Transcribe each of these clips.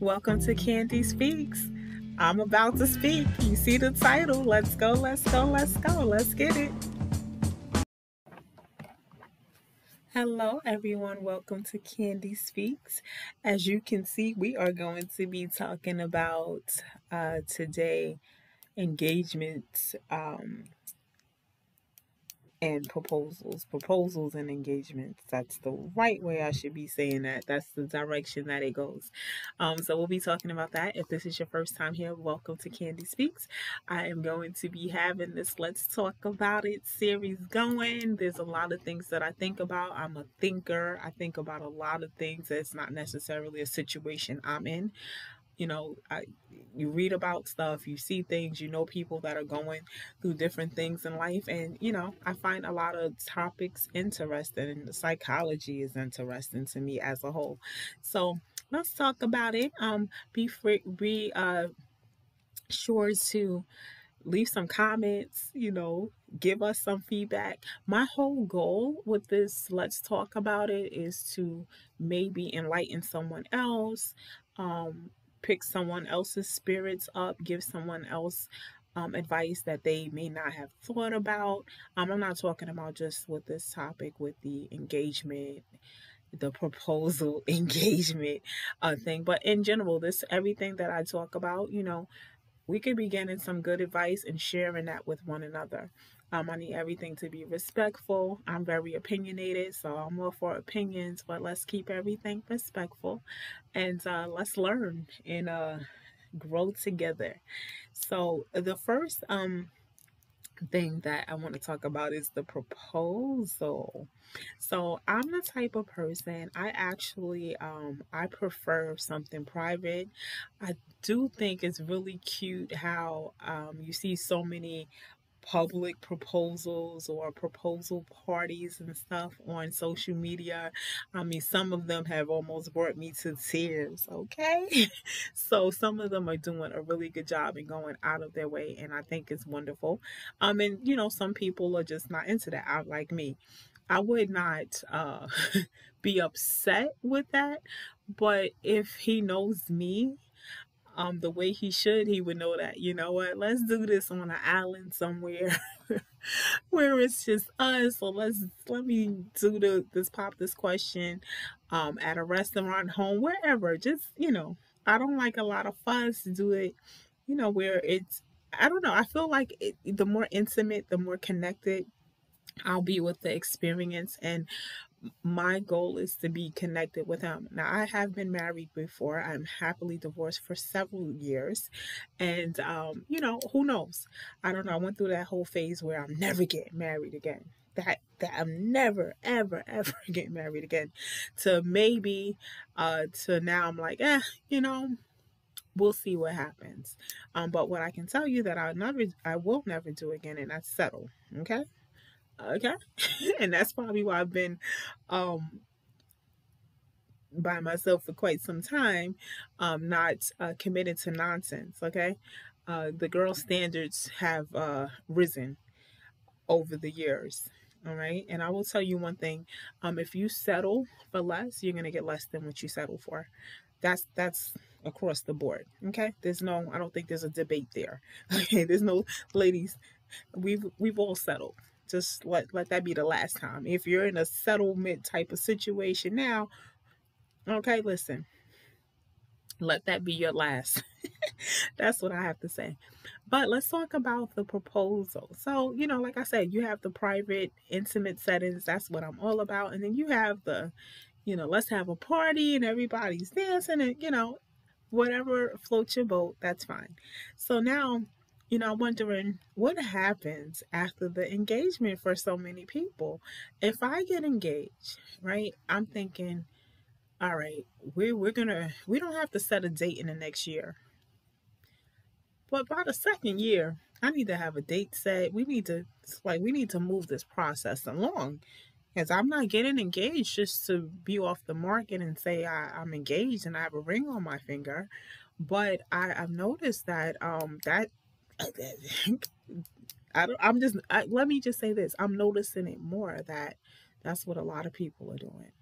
Welcome to Kandie Speaks. I'm about to speak. You see the title. Let's go, let's go, let's go. Let's get it. Hello, everyone. Welcome to Kandie Speaks. As you can see, we are going to be talking about today engagements and proposals and engagements. That's the right way I should be saying that. That's the direction that it goes. So we'll be talking about that. If this is your first time here, welcome to Kandie Speaks. I am going to be having this Let's Talk About It series going. There's a lot of things that I think about. I'm a thinker. I think about a lot of things that's not necessarily a situation I'm in. You read about stuff, you see things, you know people that are going through different things in life, and I find a lot of topics interesting, and the psychology is interesting to me as a whole. So let's talk about it. Be free, be sure to leave some comments, give us some feedback. My whole goal with this Let's Talk About It is to maybe enlighten someone else, pick someone else's spirits up, give someone else advice that they may not have thought about. I'm not talking about just with this topic with the engagement, the proposal engagement thing, but in general, this everything that I talk about, we could be getting some good advice and sharing that with one another. I need everything to be respectful. I'm very opinionated, so I'm all for opinions, but let's keep everything respectful and let's learn and grow together. So the first thing that I want to talk about is the proposal. So I'm the type of person, I actually I prefer something private. I do think it's really cute how you see so many public proposals or proposal parties and stuff on social media. I mean, some of them have almost brought me to tears, okay? So some of them are doing a really good job and going out of their way, and I think it's wonderful. And some people are just not into that. I like me. I would not be upset with that, but if he knows me the way he should, he would know that, you know what, let's do this on an island somewhere where it's just us. So let me do this pop this question at a restaurant, home, wherever. Just, I don't like a lot of fuss. Do it, where it's, I don't know. I feel like the more intimate, the more connected I'll be with the experience, and my goal is to be connected with him. Now, I have been married before. I'm happily divorced for several years. And, who knows? I don't know. I went through that whole phase where I'm never getting married again. That I'm never, ever, ever getting married again. To maybe, to now I'm like, we'll see what happens. But what I can tell you that I will never do again, and that's settle. Okay? Okay. And that's probably why I've been um by myself for quite some time, not committed to nonsense. Okay. The girl standards have risen over the years. All right. And I will tell you one thing. If you settle for less, you're gonna get less than what you settle for. That's across the board. Okay. I don't think there's a debate there. Okay, there's no, ladies, we've all settled. Just let that be the last time. If you're in a settlement type of situation now, okay, listen, let that be your last. That's what I have to say. But let's talk about the proposal. So, like I said, you have the private, intimate settings. That's what I'm all about. And then you have the, let's have a party and everybody's dancing and, whatever floats your boat, that's fine. So now, I'm wondering what happens after the engagement for so many people. If I get engaged, right, I'm thinking, all right, we don't have to set a date in the next year. But by the second year, I need to have a date set. We need to move this process along. Because I'm not getting engaged just to be off the market and say I'm engaged and I have a ring on my finger. But I've noticed that let me just say this. I'm noticing it more that that's what a lot of people are doing.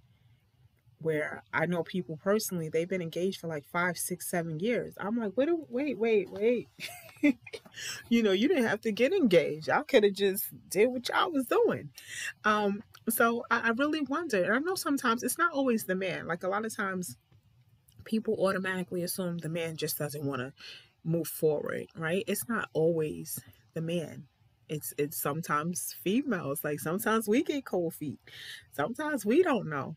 where I know people personally, they've been engaged for like 5, 6, 7 years. I'm like, wait. You didn't have to get engaged. I could have just did what y'all was doing. So I really wonder. And I know sometimes it's not always the man. Like a lot of times people automatically assume the man just doesn't want to move forward, right? It's not always the man. It's sometimes females. Like sometimes we get cold feet. Sometimes we don't know.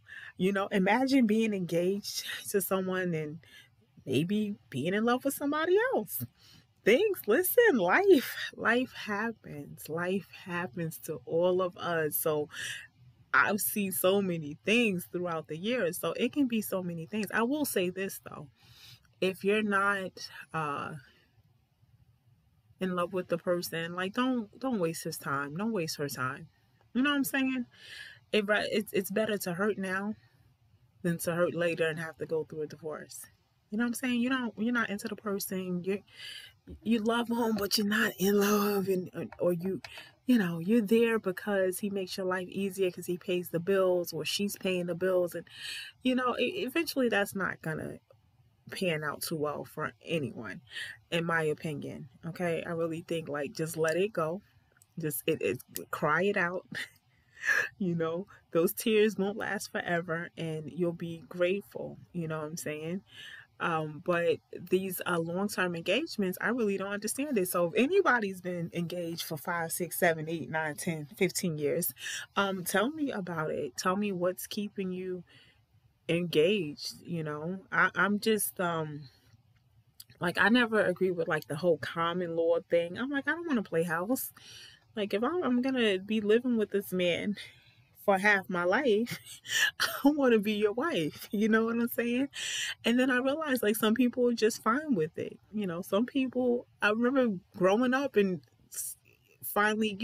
Imagine being engaged to someone and maybe being in love with somebody else. Listen, life happens. Life happens to all of us. So I've seen so many things throughout the years. So it can be so many things. I will say this though. If you're not in love with the person, like don't waste his time. Don't waste her time. You know what I'm saying? It's better to hurt now than to hurt later and have to go through a divorce. You know what I'm saying? You're not into the person. You love him, but you're not in love, and or you're there because he makes your life easier because he pays the bills or she's paying the bills, and eventually that's not gonna pan out too well for anyone, in my opinion. Okay, I really think like just let it go, just it cry it out. Those tears won't last forever, and you'll be grateful. You know what I'm saying? But these long-term engagements, I really don't understand it. So if anybody's been engaged for 5, 6, 7, 8, 9, 10, 15 years, tell me about it. Tell me what's keeping you engaged. I'm just like I never agree with like the whole common law thing. I'm like I don't want to play house. Like if I'm gonna be living with this man for half my life, I want to be your wife. You know what I'm saying? And then I realized like some people are just fine with it. Some people, I remember growing up and finally,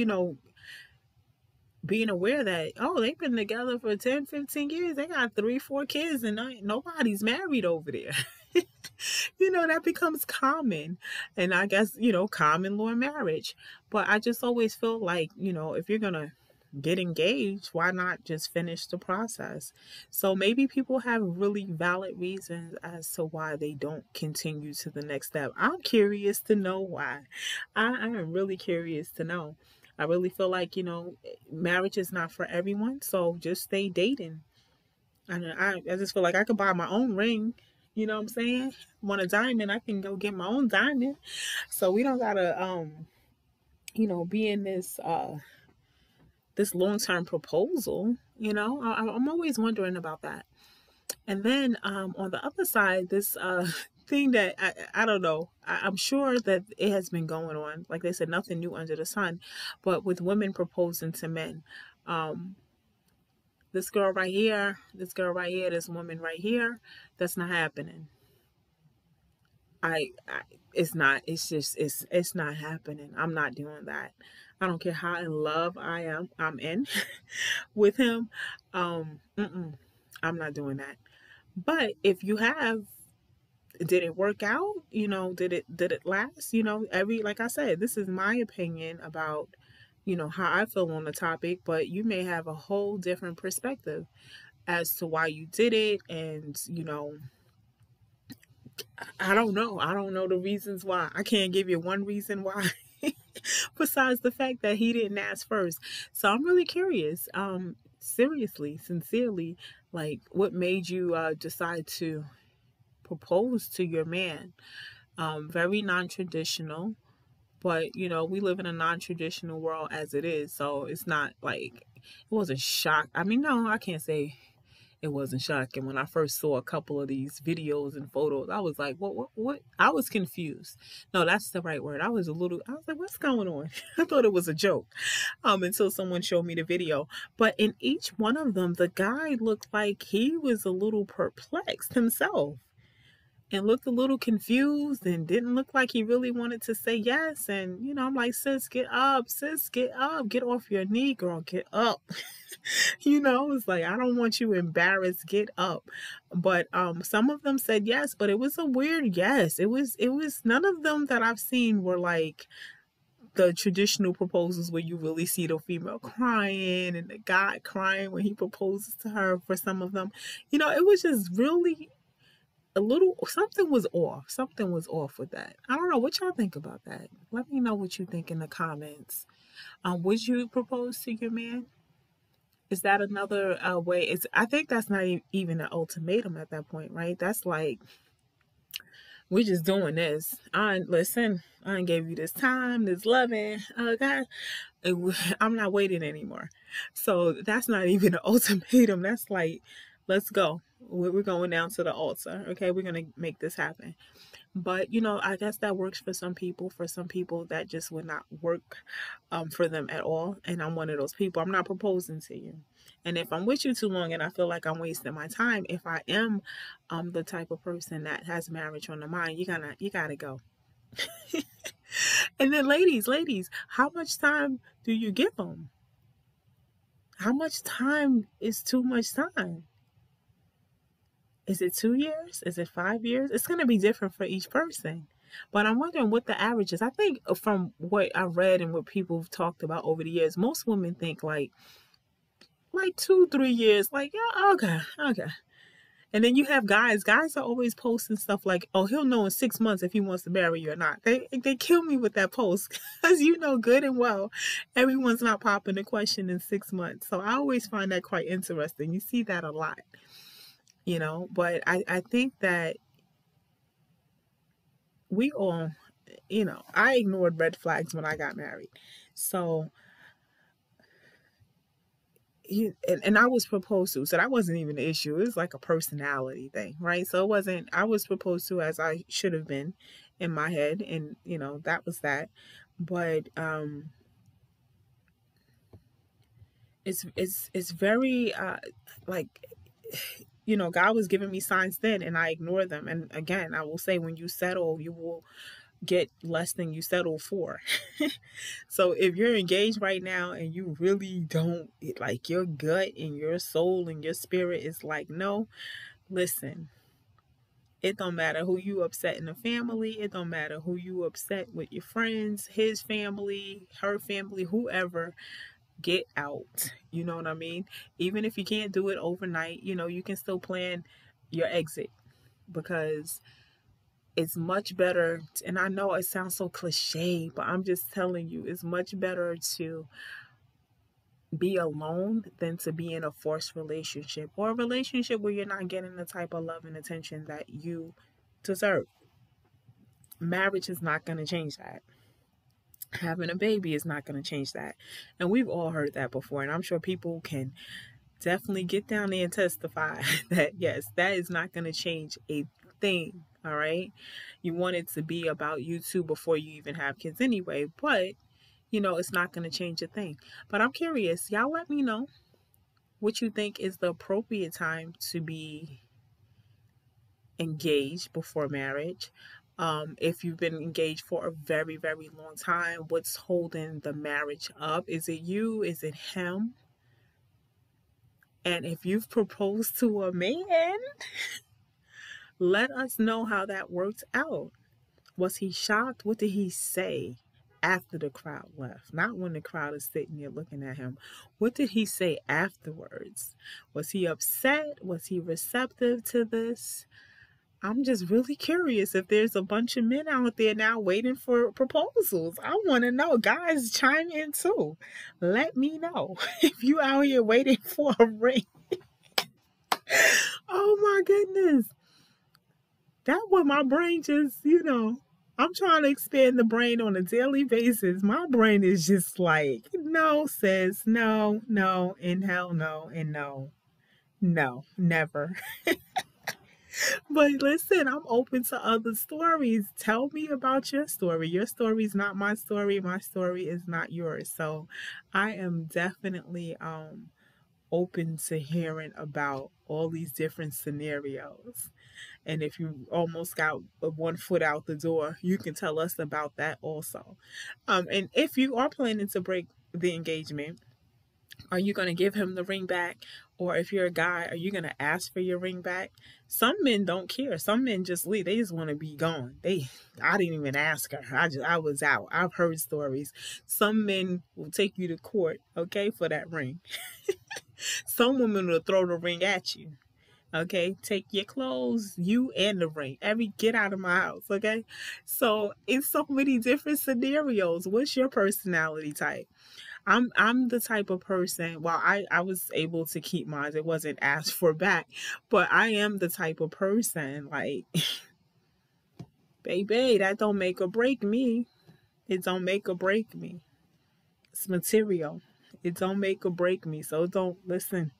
being aware that, oh, they've been together for 10, 15 years. They got 3, 4 kids and nobody's married over there. That becomes common. And I guess, common law marriage. But I just always feel like, if you're going to get engaged, why not just finish the process? So maybe people have really valid reasons as to why they don't continue to the next step. I'm curious to know why. I am really curious to know. I really feel like, marriage is not for everyone, so just stay dating. And I just feel like I could buy my own ring. You know what I'm saying? Want a diamond, I can go get my own diamond. So we don't gotta be in this long-term proposal. I'm always wondering about that. And then on the other side, this thing that I don't know, I'm sure that it has been going on. Like they said, nothing new under the sun. But with women proposing to men, this girl right here, this woman right here, that's not happening. It's not. It's just it's not happening. I'm not doing that. I don't care how in love I'm in with him. I'm not doing that. But if you have, did it work out? Did it last? Like I said, this is my opinion about how I feel on the topic, but you may have a whole different perspective as to why you did it, and I don't know. I don't know the reasons why. I can't give you one reason why. Besides the fact that he didn't ask first. So I'm really curious. Seriously, sincerely, like what made you decide to propose to your man? Very non-traditional, but we live in a non-traditional world as it is, so it's not like it wasn't shock. I mean, no, I can't say it wasn't shocking. When I first saw a couple of these videos and photos, I was like, what? I was confused. No, that's the right word. I was like, what's going on? I thought it was a joke until someone showed me the video. But in each one of them, the guy looked like he was a little perplexed himself and looked a little confused and didn't look like he really wanted to say yes. And, I'm like, sis, get up, get off your knee, girl, get up. It's like, I don't want you embarrassed, get up. But some of them said yes, but it was a weird yes. It was none of them that I've seen were like the traditional proposals where you really see the female crying and the guy crying when he proposes to her. For some of them, it was just really a little, something was off. Something was off with that. I don't know what y'all think about that. Let me know what you think in the comments. Would you propose to your man? Is that another way? I think that's not even an ultimatum at that point, right? That's like, we're just doing this. Listen, I gave you this time, this loving. God, I'm not waiting anymore. So that's not even an ultimatum. That's like, let's go. We're going down to the altar. Okay, we're gonna make this happen. But I guess that works for some people. For some people, that just would not work for them at all. And I'm one of those people. I'm not proposing to you. And if I'm with you too long and I feel like I'm wasting my time, if I am the type of person that has marriage on the mind, you gotta go. And then ladies, how much time do you give them? How much time is too much time? Is it 2 years? Is it 5 years? It's going to be different for each person. But I'm wondering what the average is. I think from what I read and what people have talked about over the years, most women think like 2-3 years. Like, yeah, okay. And then you have guys. Guys are always posting stuff like, "Oh, he'll know in 6 months if he wants to marry you or not." They kill me with that post because good and well, everyone's not popping the question in 6 months. So I always find that quite interesting. You see that a lot, But I think that we all, I ignored red flags when I got married. So and I was proposed to, so that wasn't even the issue. It was like a personality thing, right? So it wasn't, I was proposed to as I should have been in my head, and that was that. But it's very like, God was giving me signs then and I ignored them. And again, I will say, when you settle, you will get less than you settle for. So if you're engaged right now and you really don't, like, your gut and your soul and your spirit is like, no, listen, it don't matter who you upset in the family. It don't matter who you upset with your friends, his family, her family, whoever. Get out. You know what I mean? Even if you can't do it overnight, you can still plan your exit, because it's much better. And I know it sounds so cliche, but I'm just telling you, it's much better to be alone than to be in a forced relationship, or a relationship where you're not getting the type of love and attention that you deserve. Marriage is not going to change that. Having a baby is not going to change that. And we've all heard that before. And I'm sure people can definitely get down there and testify that, yes, that is not going to change a thing. All right. You want it to be about you two before you even have kids anyway. But, it's not going to change a thing. But I'm curious. Y'all let me know what you think is the appropriate time to be engaged before marriage. If you've been engaged for a very, very long time, what's holding the marriage up? Is it you? Is it him? And if you've proposed to a man, let us know how that worked out. Was he shocked? What did he say after the crowd left? Not when the crowd is sitting there looking at him. What did he say afterwards? Was he upset? Was he receptive to this? I'm just really curious if there's a bunch of men out there now waiting for proposals. I want to know. Guys, chime in too. Let me know if you out here waiting for a ring. Oh my goodness. That was my brain just, I'm trying to expand the brain on a daily basis. My brain is just like, no, sis, no, and hell no, and no, never. But listen, I'm open to other stories. Tell me about your story. Your story is not my story. My story is not yours. So I am definitely open to hearing about all these different scenarios. And if you almost got 1 foot out the door, you can tell us about that also. And if you are planning to break the engagement, are you going to give him the ring back? Or if you're a guy, are you gonna ask for your ring back? Some men don't care. Some men just leave. They just want to be gone. I didn't even ask her. I was out. I've heard stories. Some men will take you to court, okay, for that ring. Some women will throw the ring at you. Okay, take your clothes, you and the ring. Get out of my house, okay? So it's so many different scenarios. What's your personality type? I'm the type of person, well, I was able to keep mine. It wasn't asked for back, but I am the type of person like, baby, that don't make or break me. It don't make or break me. It's material. It don't make or break me. So don't listen.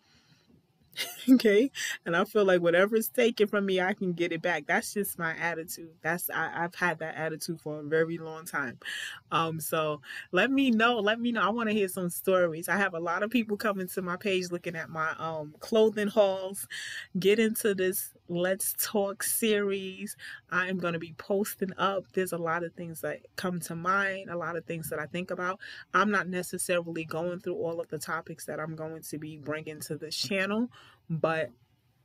Okay, and I feel like whatever's taken from me, I can get it back. That's just my attitude. I've had that attitude for a very long time. So let me know. I want to hear some stories. I have a lot of people coming to my page looking at my clothing hauls. Get into this Let's Talk series. I am going to be posting up. There's a lot of things that come to mind, a lot of things that I think about. I'm not necessarily going through all of the topics that I'm going to be bringing to this channel, but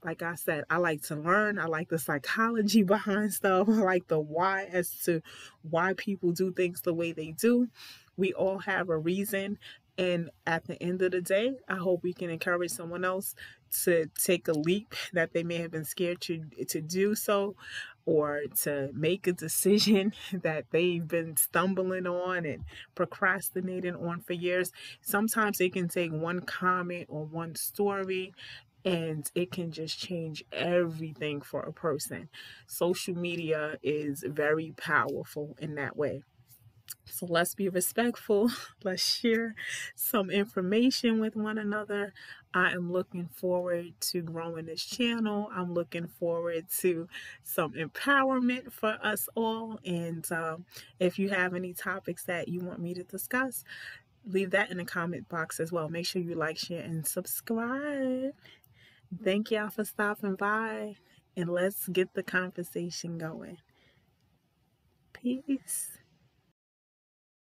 like I said, I like to learn. I like the psychology behind stuff. I like the why as to why people do things the way they do. We all have a reason. And at the end of the day, I hope we can encourage someone else to take a leap that they may have been scared to do so, or to make a decision that they've been stumbling on and procrastinating on for years. Sometimes it can take one comment or one story and it can just change everything for a person. Social media is very powerful in that way. So let's be respectful. Let's share some information with one another. I am looking forward to growing this channel. I'm looking forward to some empowerment for us all. And if you have any topics that you want me to discuss, leave that in the comment box as well. Make sure you like, share, and subscribe. Thank y'all for stopping by, and let's get the conversation going. Peace.